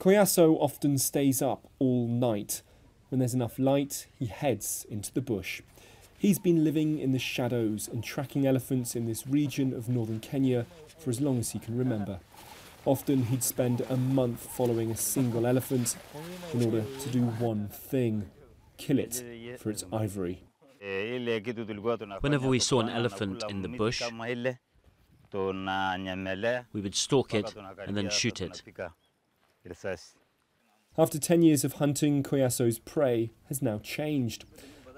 Kuyaso often stays up all night. When there's enough light, he heads into the bush. He's been living in the shadows and tracking elephants in this region of northern Kenya for as long as he can remember. Often he'd spend a month following a single elephant in order to do one thing: kill it for its ivory. Whenever we saw an elephant in the bush, we would stalk it and then shoot it. After 10 years of hunting, Kuyaso's prey has now changed.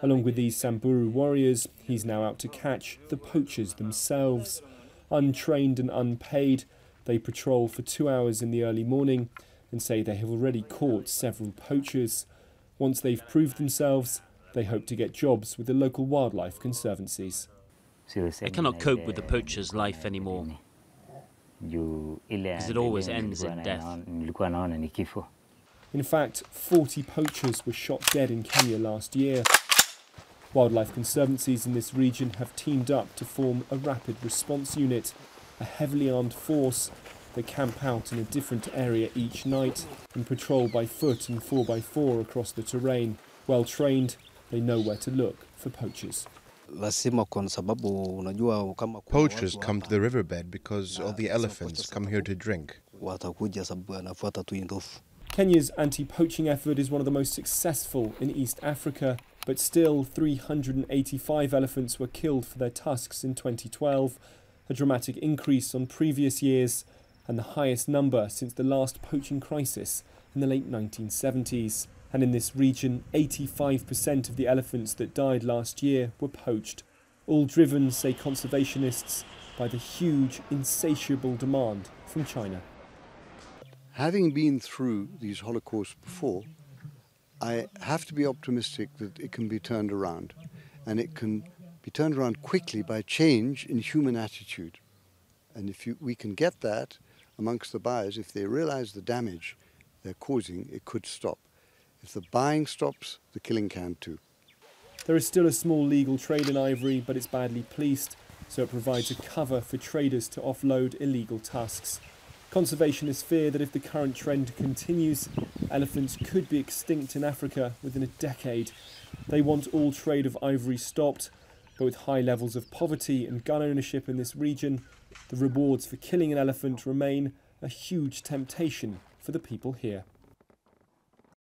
Along with these Samburu warriors, he's now out to catch the poachers themselves. Untrained and unpaid, they patrol for 2 hours in the early morning and say they have already caught several poachers. Once they've proved themselves, they hope to get jobs with the local wildlife conservancies. I cannot cope with the poacher's life anymore, because it always ends in death. In fact, 40 poachers were shot dead in Kenya last year. Wildlife conservancies in this region have teamed up to form a rapid response unit, a heavily armed force. They camp out in a different area each night and patrol by foot and 4x4 across the terrain. Well trained, they know where to look for poachers. Poachers come to the riverbed because all the elephants come here to drink. Kenya's anti-poaching effort is one of the most successful in East Africa, but still 385 elephants were killed for their tusks in 2012, a dramatic increase on previous years and the highest number since the last poaching crisis in the late 1970s. And in this region, 85% of the elephants that died last year were poached, all driven, say conservationists, by the huge, insatiable demand from China. Having been through these holocausts before, I have to be optimistic that it can be turned around, and it can be turned around quickly by change in human attitude. And if we can get that amongst the buyers, if they realize the damage they're causing, it could stop. If the buying stops, the killing can too. There is still a small legal trade in ivory, but it's badly policed, so it provides a cover for traders to offload illegal tusks. Conservationists fear that if the current trend continues, elephants could be extinct in Africa within a decade. They want all trade of ivory stopped, but with high levels of poverty and gun ownership in this region, the rewards for killing an elephant remain a huge temptation for the people here.